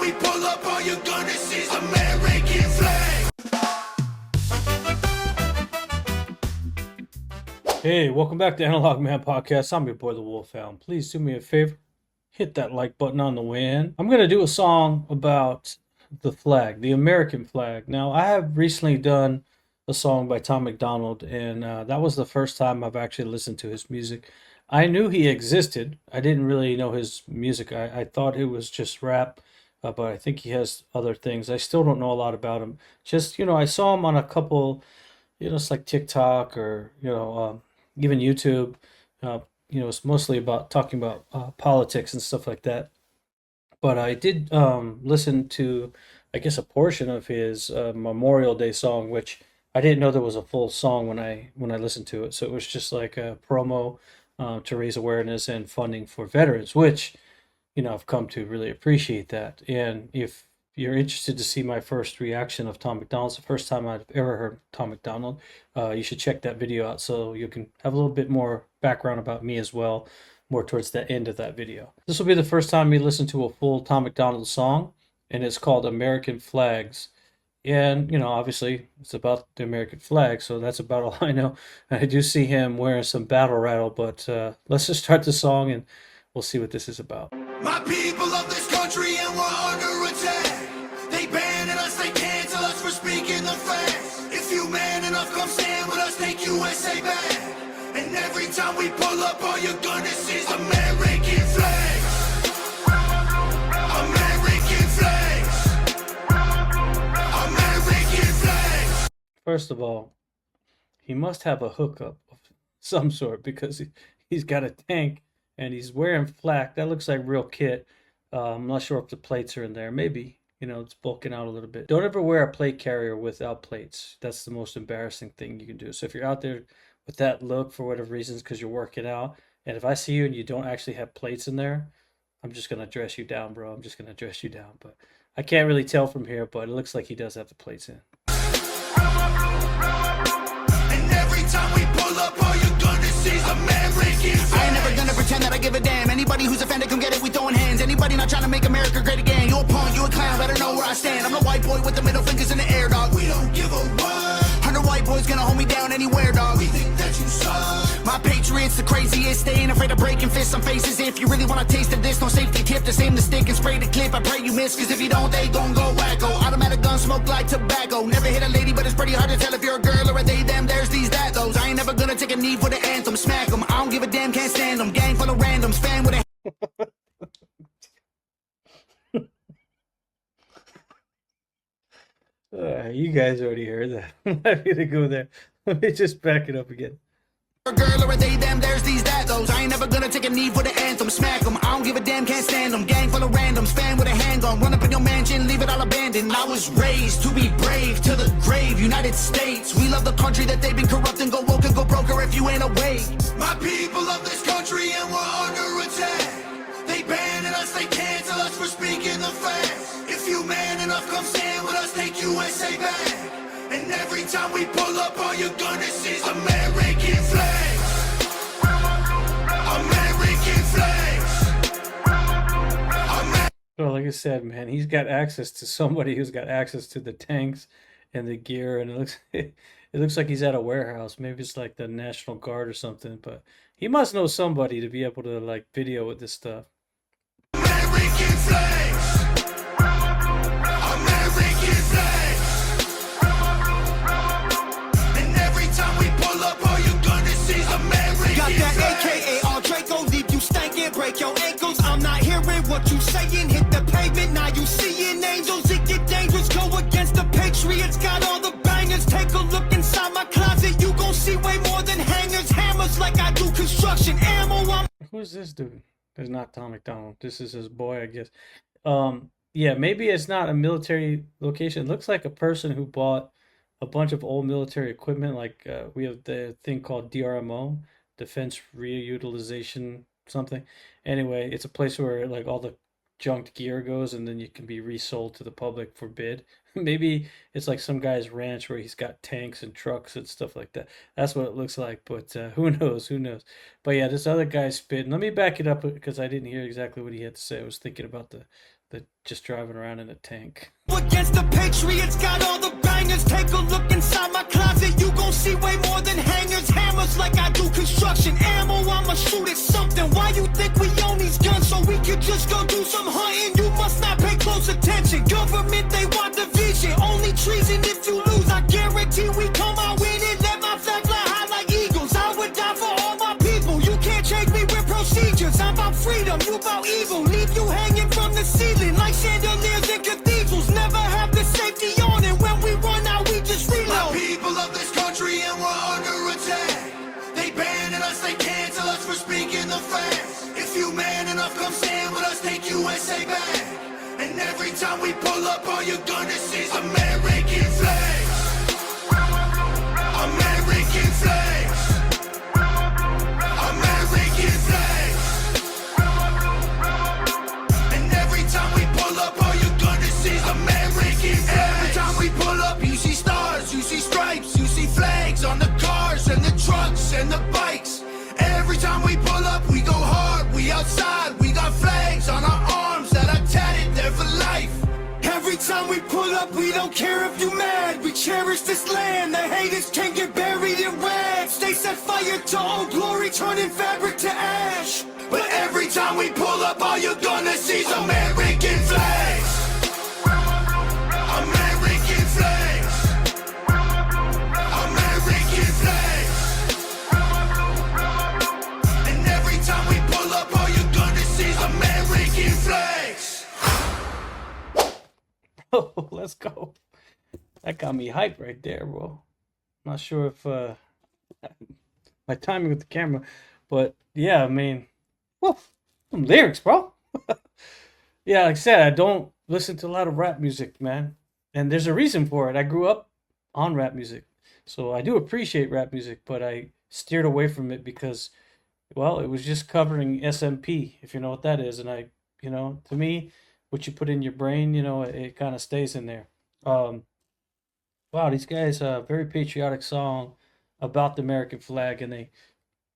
we pull up, all you're gonna see is American flag. Hey, welcome back to Analog Man Podcast. I'm your boy, the Wolfhound. Please do me a favor, hit that like button on the way in. I'm going to do a song about the flag, the American flag. Now, I have recently done a song by Tom McDonald, and that was the first time I've actually listened to his music. I knew he existed. I didn't really know his music. I thought it was just rap, but I think he has other things. I still don't know a lot about him. Just, I saw him on a couple, it's like TikTok or, even YouTube. It's mostly about talking about politics and stuff like that. But I did listen to, I guess, a portion of his Memorial Day song, which I didn't know there was a full song when I listened to it. So it was just like a promo to raise awareness and funding for veterans, which I've come to really appreciate that. And if you're interested to see my first reaction of Tom McDonald, it's the first time I've ever heard Tom McDonald, you should check that video out so you can have a little bit more background about me as well, more towards the end of that video. This will be the first time you listen to a full Tom McDonald song, and it's called American Flags. And, obviously it's about the American flag, so that's about all I know. I do see him wearing some battle rattle, but let's just start the song and we'll see what this is about. My people of this country and we're under attack. They banning us, they cancel us for speaking the facts. If you man enough, come stand with us, take USA back. And every time we pull up, all you're gonna see is American flags. American flags. American flags. First of all, he must have a hookup of some sort because he's got a tank and he's wearing flak. That looks like real kit. I'm not sure if the plates are in there. Maybe, it's bulking out a little bit. Don't ever wear a plate carrier without plates. That's the most embarrassing thing you can do. So if you're out there with that look for whatever reasons because you're working out, and if I see you and you don't actually have plates in there, I'm just going to dress you down, bro. I'm just going to dress you down. But I can't really tell from here, but it looks like he does have the plates in. And every time we pull up, all you're gonna see is American flags. I ain't never gonna pretend that I give a damn. Anybody who's offended, come get it, we throwing hands. Anybody not trying to make America great again, you a punk, you a clown, better know where I stand. I'm the white boy with the middle fingers in the air, dog. We don't give a what. 100 white boys gonna hold me down anywhere, dog. We think that you suck. My patriots the craziest, they ain't afraid of breaking fists on faces. If you really wanna taste of this, no safety tip, just aim the stick and spray the clip. I pray you miss, cause if you don't, they gon' go wacko. Automatic gun smoke like tobacco. Never hit a lady, but it's pretty hard to tell if you're a girl or a they, them, there's these, that, those. I ain't never gonna take a knee for the anthem, smack them. I don't give a damn, can't stand them. Gang full of randoms, fan with a You guys already heard that. I'm not going to go there. Let me just back it up again. girl or a they, them, there's these, that, those. I ain't never gonna take a knee for the anthem, smack them. I don't give a damn, can't stand them. Gang full of randoms, fan with a handgun. Run up in your mansion, leave it all abandoned. I was raised to be brave, to the grave, United States. We love the country that they've been corrupting. Go woke and go broker if you ain't awake. My people of this country and we're under attack. They banning us, they cancel us for speaking the facts. If you man enough, come stand with us, take USA back. And every time we pull up, all you're gonna see is American flags. American flags. Well, like I said, man, he's got access to somebody who's got access to the tanks and the gear, and it looks like he's at a warehouse. Maybe it's like the National Guard or something, but he must know somebody to be able to like video with this stuff. American flags. American flags. And every time we pull up, all you're gonna see is American Got that flags. AKA all Draco, leave you stankin', break your ankles. I'm not hearing what you saying. Hit the pavement, now you seeing angels. It get dangerous, go against the Patriots. Got all the bangers. Take a look inside my closet. You gon' see way more than hangers, hammers, like I do construction ammo. I'm Who's this dude? It's not Tom McDonald. This is his boy, I guess. Yeah, maybe it's not a military location. It looks like a person who bought a bunch of old military equipment. Like we have the thing called DRMO, Defense Reutilization something. Anyway, it's a place where like all the junked gear goes and then you can be resold to the public for bid. Maybe it's like some guy's ranch where he's got tanks and trucks and stuff like that. That's what it looks like, but who knows? Who knows? But yeah, this other guy's spitting. Let me back it up because I didn't hear exactly what he had to say. I was thinking about than just driving around in a tank. Against the Patriots, got all the bangers. Take a look inside my closet. You gon' see way more than hangers. Hammers like I do construction. Ammo, I'ma shoot at something. Why you think we own these guns? So we could just go do some hunting. You must not pay close attention. Government, they want division. Only treason if you lose. I guarantee we come out winning. Let my flag fly high like eagles. I would die for all my people. You can't change me with procedures. I'm about freedom, you about evil. Leave you hanging from the ceiling like chandeliers in cathedrals. Never have the safety on, and when we run out, we just My reload. people of this country and we're under attack. They banning us, they cancel us for speaking the facts. If you man enough, come stand with us, take USA back. And every time we pull up, all you're gonna see is American flags. American flags. American flags. And every time we pull up, all you're gonna see is American flags. Every time we pull up, you see stars, you see stripes, you see flags on the cars and the trucks and the bikes. Every time we pull up, we go hard, we outside, we got flags on our arms that are tatted there for life. Every time we pull up, we don't care if you mad. We cherish this land. The haters can't get buried in rags. They set fire to old glory, turning fabric to ash. But every time we pull up, all you're gonna see is American flags. American flags. American flags. And every time we pull up, all you're gonna see is American flags. Oh, let's go. That got me hyped right there, bro. Not sure if my timing with the camera, but yeah, I mean, well, some lyrics, bro. Yeah, like I said, I don't listen to a lot of rap music, man. And there's a reason for it. I grew up on rap music. So I do appreciate rap music, but I steered away from it because, well, it was just covering SMP, if you know what that is. And to me, what you put in your brain, it kind of stays in there. Wow, these guys, very patriotic song about the American flag, and they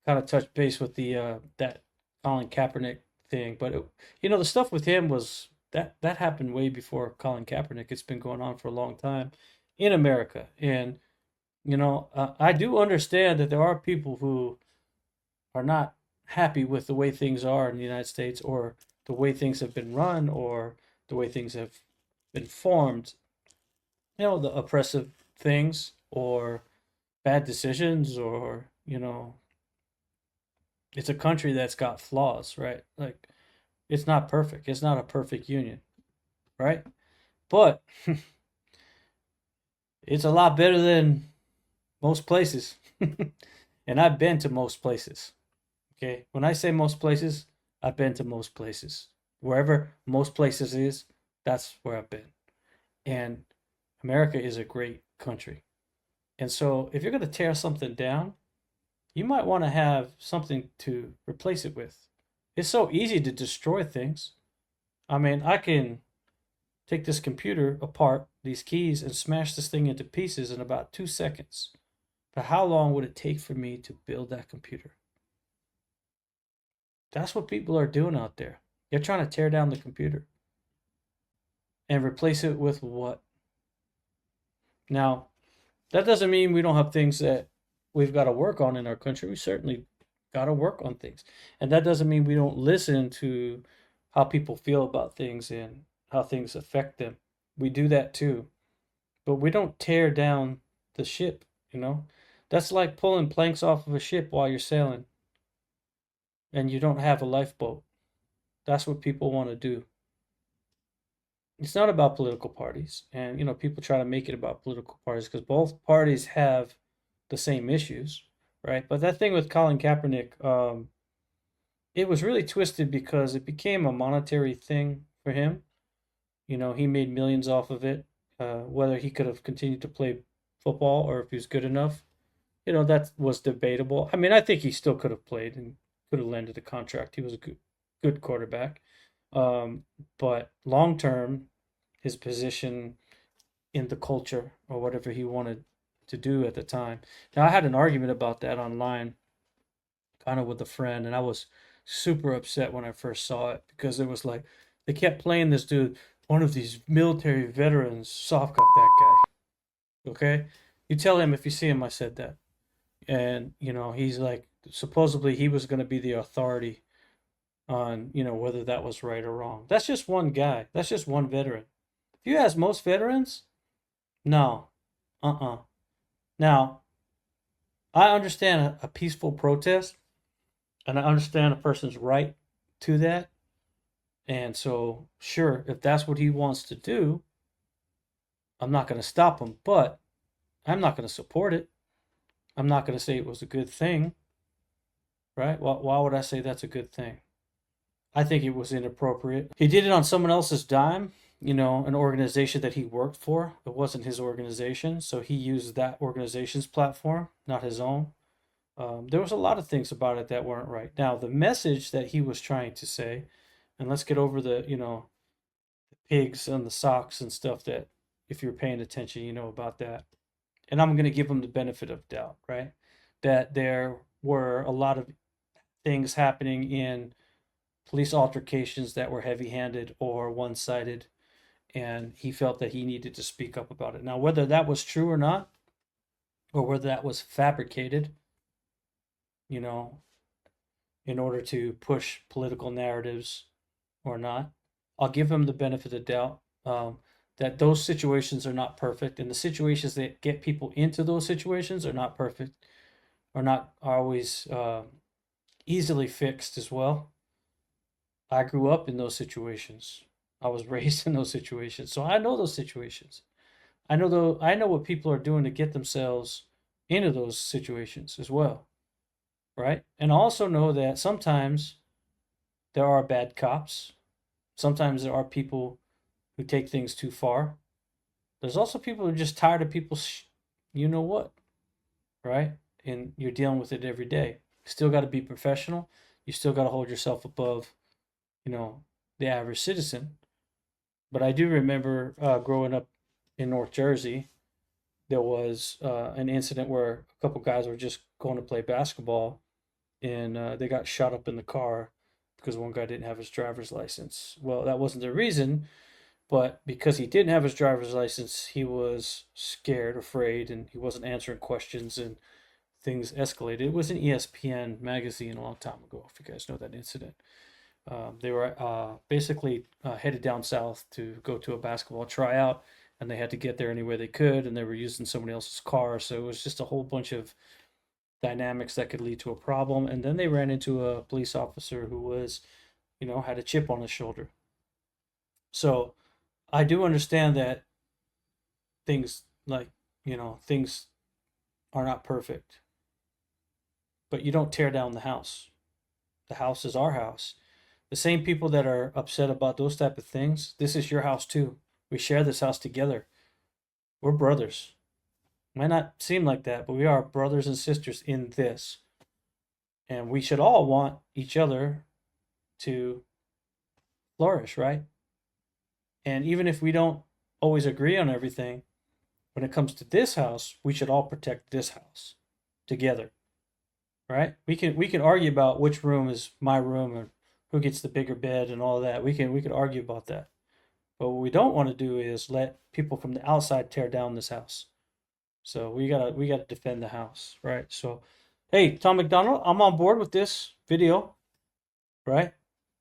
kind of touched base with the that Colin Kaepernick thing. But the stuff with him was that happened way before Colin Kaepernick. It's been going on for a long time in America, and I do understand that there are people who are not happy with the way things are in the United States, or the way things have been run, or the way things have been formed. The oppressive things, or bad decisions, or it's a country that's got flaws, right? Like, it's not perfect. It's not a perfect union, right? But it's a lot better than most places. And I've been to most places. Okay? When I say most places, I've been to most places. Wherever most places is, that's where I've been. And America is a great country. And so if you're going to tear something down, you might want to have something to replace it with. It's so easy to destroy things. I mean, I can take this computer apart, these keys, and smash this thing into pieces in about 2 seconds. But how long would it take for me to build that computer? That's what people are doing out there. They're trying to tear down the computer and replace it with what? Now, that doesn't mean we don't have things that we've got to work on in our country. We certainly got to work on things. And that doesn't mean we don't listen to how people feel about things and how things affect them. We do that too. But we don't tear down the ship, That's like pulling planks off of a ship while you're sailing and you don't have a lifeboat. That's what people want to do. It's not about political parties. And, people try to make it about political parties because both parties have the same issues, right? But that thing with Colin Kaepernick, it was really twisted because it became a monetary thing for him. He made millions off of it. Whether he could have continued to play football or if he was good enough, that was debatable. I mean, I think he still could have played and could have landed a contract. He was a good quarterback. But long term, his position in the culture or whatever he wanted to do at the time. Now, I had an argument about that online, kind of with a friend, and I was super upset when I first saw it because it was like They kept playing this dude, one of these military veterans, soft cup that guy. Okay? You tell him if you see him, I said that. And, he's like, supposedly he was going to be the authority on, whether that was right or wrong. That's just one guy. That's just one veteran. If you ask most veterans, no. Now, I understand a peaceful protest, and I understand a person's right to that. And so, sure, if that's what he wants to do, I'm not going to stop him, but I'm not going to support it. I'm not going to say it was a good thing, right? Why would I say that's a good thing? I think it was inappropriate. He did it on someone else's dime, an organization that he worked for. It wasn't his organization, so he used that organization's platform, not his own. There was a lot of things about it that weren't right. Now, the message that he was trying to say, and let's get over the pigs and the socks and stuff that, if you're paying attention, you know about that. And I'm going to give him the benefit of doubt, right? That there were a lot of things happening in police altercations that were heavy-handed or one-sided, and he felt that he needed to speak up about it. Now, whether that was true or not, or whether that was fabricated, in order to push political narratives or not, I'll give him the benefit of doubt. That those situations are not perfect, and the situations that get people into those situations are not perfect, are not always easily fixed as well. I grew up in those situations. I was raised in those situations, so I know those situations. I know what people are doing to get themselves into those situations as well, right? And I also know that sometimes there are bad cops. Sometimes there are people who take things too far. There's also people who are just tired of people's you know what, right? And you're dealing with it every day. You still got to be professional. You still got to hold yourself above, the average citizen. But I do remember growing up in North Jersey, there was an incident where a couple guys were just going to play basketball, and they got shot up in the car because one guy didn't have his driver's license. Well, that wasn't the reason. But because he didn't have his driver's license, he was scared, afraid, and he wasn't answering questions, and things escalated. It was an ESPN magazine a long time ago, if you guys know that incident. They were basically headed down south to go to a basketball tryout, and they had to get there any way they could, and they were using somebody else's car. So it was just a whole bunch of dynamics that could lead to a problem. And then they ran into a police officer who was, had a chip on his shoulder. So I do understand that things things are not perfect, but you don't tear down the house. The house is our house. The same people that are upset about those type of things, this is your house too. We share this house together. We're brothers. Might not seem like that, but we are brothers and sisters in this. And we should all want each other to flourish, right? And even if we don't always agree on everything, when it comes to this house, we should all protect this house together, right? We can argue about which room is my room and who gets the bigger bed and all that. We could argue about that. But what we don't want to do is let people from the outside tear down this house. So we gotta defend the house, right? So, hey, Tom McDonald, I'm on board with this video, right?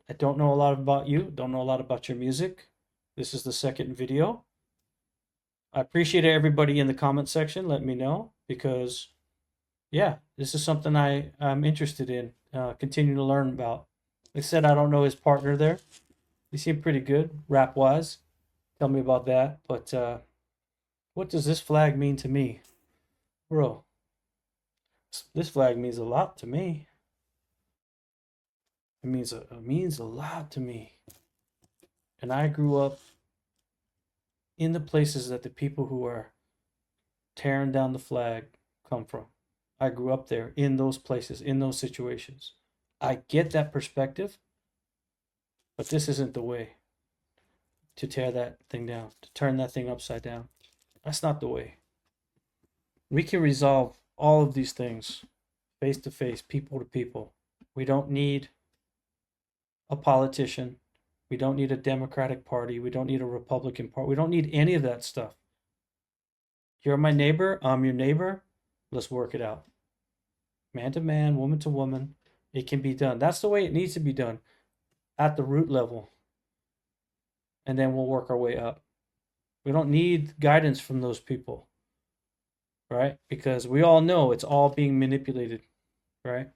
I don't know a lot about you. Don't know a lot about your music. This is the second video. I appreciate everybody in the comment section. Let me know, because, yeah, this is something I'm interested in continuing to learn about. Like I said, I don't know his partner there. He seemed pretty good, rap-wise. Tell me about that. But what does this flag mean to me? Bro, this flag means a lot to me. It means a lot to me. And I grew up in the places that the people who are tearing down the flag come from. I grew up there, in those places, in those situations. I get that perspective, but this isn't the way to tear that thing down, to turn that thing upside down. That's not the way. We can resolve all of these things face to face, people to people. We don't need a politician. We don't need a Democratic Party. We don't need a Republican Party. We don't need any of that stuff. You're my neighbor. I'm your neighbor. Let's work it out. Man to man, woman to woman. It can be done. That's the way it needs to be done at the root level. And then we'll work our way up. We don't need guidance from those people, right? Because we all know it's all being manipulated, right?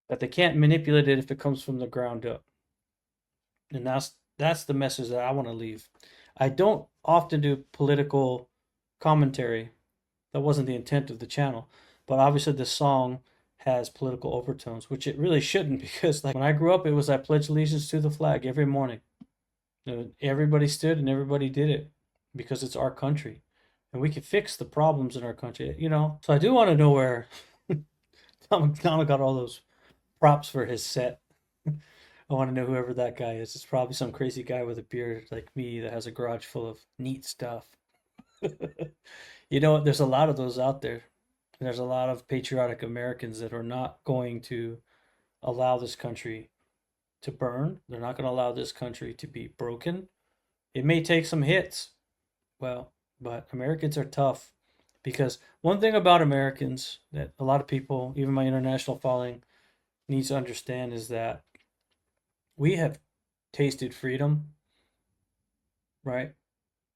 That they can't manipulate it if it comes from the ground up. And that's the message that I want to leave. I don't often do political commentary. That wasn't the intent of the channel. But obviously this song has political overtones, which it really shouldn't, because like when I grew up, it was I pledge allegiance to the flag every morning. Everybody stood and everybody did it because it's our country. And we can fix the problems in our country, you know. So I do want to know where Tom McDonald got all those props for his set. I want to know whoever that guy is. It's probably some crazy guy with a beard like me that has a garage full of neat stuff. You know, there's a lot of those out there. There's a lot of patriotic Americans that are not going to allow this country to burn. They're not going to allow this country to be broken. It may take some hits. Well, but Americans are tough, because one thing about Americans that a lot of people, even my international following, needs to understand is that we have tasted freedom, right?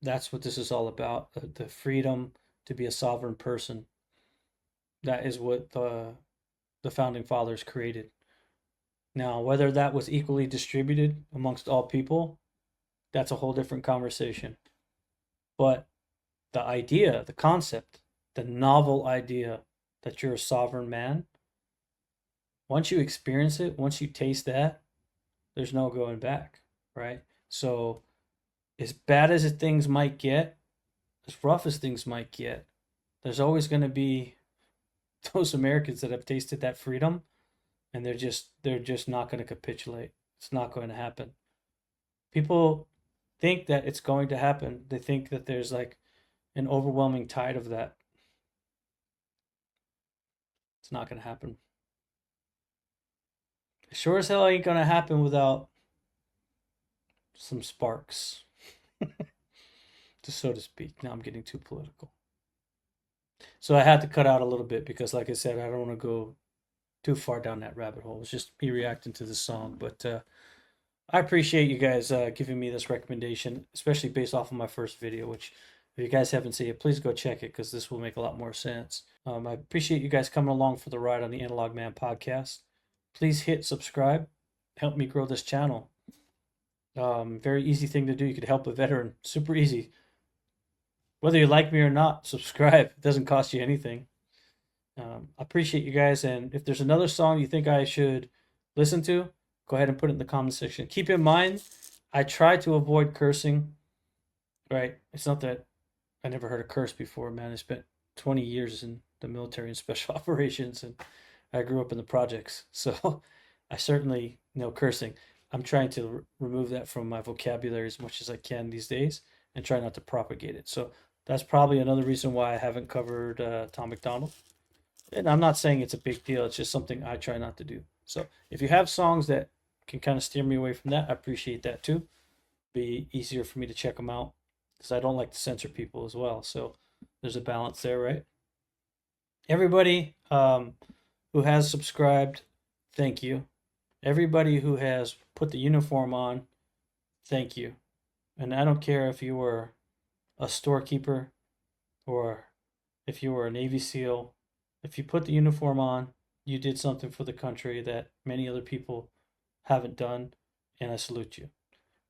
That's what this is all about, the freedom to be a sovereign person. That is what the founding fathers created. Now, whether that was equally distributed amongst all people, that's a whole different conversation. But the idea, the concept, the novel idea that you're a sovereign man, once you experience it, once you taste that, there's no going back, right? So as bad as things might get, as rough as things might get, there's always going to be those Americans that have tasted that freedom, and they're just not going to capitulate. It's not going to happen. People think that it's going to happen. They think that there's like an overwhelming tide of that. It's not going to happen. Sure as hell ain't going to happen without some sparks, just so to speak. Now I'm getting too political. So I had to cut out a little bit because, like I said, I don't want to go too far down that rabbit hole. It's just me reacting to the song. But I appreciate you guys giving me this recommendation, especially based off of my first video, which if you guys haven't seen it, please go check it because this will make a lot more sense. I appreciate you guys coming along for the ride on the Analog Man podcast. Please hit subscribe. Help me grow this channel. Very easy thing to do. You could help a veteran. Super easy. Whether you like me or not, subscribe. It doesn't cost you anything. I appreciate you guys. And if there's another song you think I should listen to, go ahead and put it in the comment section. Keep in mind, I try to avoid cursing, right? It's not that I never heard a curse before, man. I spent 20 years in the military and special operations, and I grew up in the projects. So I certainly know cursing. I'm trying to remove that from my vocabulary as much as I can these days and try not to propagate it. So that's probably another reason why I haven't covered Tom McDonald. And I'm not saying it's a big deal. It's just something I try not to do. So if you have songs that can kind of steer me away from that, I appreciate that too. Be easier for me to check them out because I don't like to censor people as well. So there's a balance there, right? Everybody who has subscribed, thank you. Everybody who has put the uniform on, thank you. And I don't care if you were a storekeeper or if you were a Navy SEAL. If you put the uniform on, you did something for the country that many other people haven't done, and I salute you.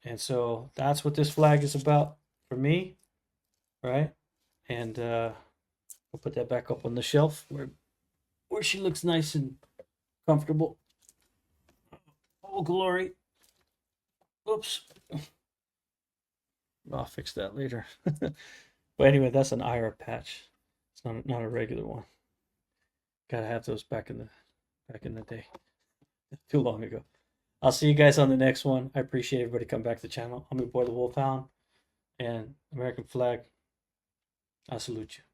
And so that's what this flag is about for me, right? And we'll put that back up on the shelf where she looks nice and comfortable. Oh, glory. Oops. I'll fix that later. But anyway, that's an IRA patch. It's not a regular one. Gotta have those back in the day. Too long ago. I'll see you guys on the next one. I appreciate everybody coming back to the channel. I'm your boy, the Wolfhound, and American flag. I salute you.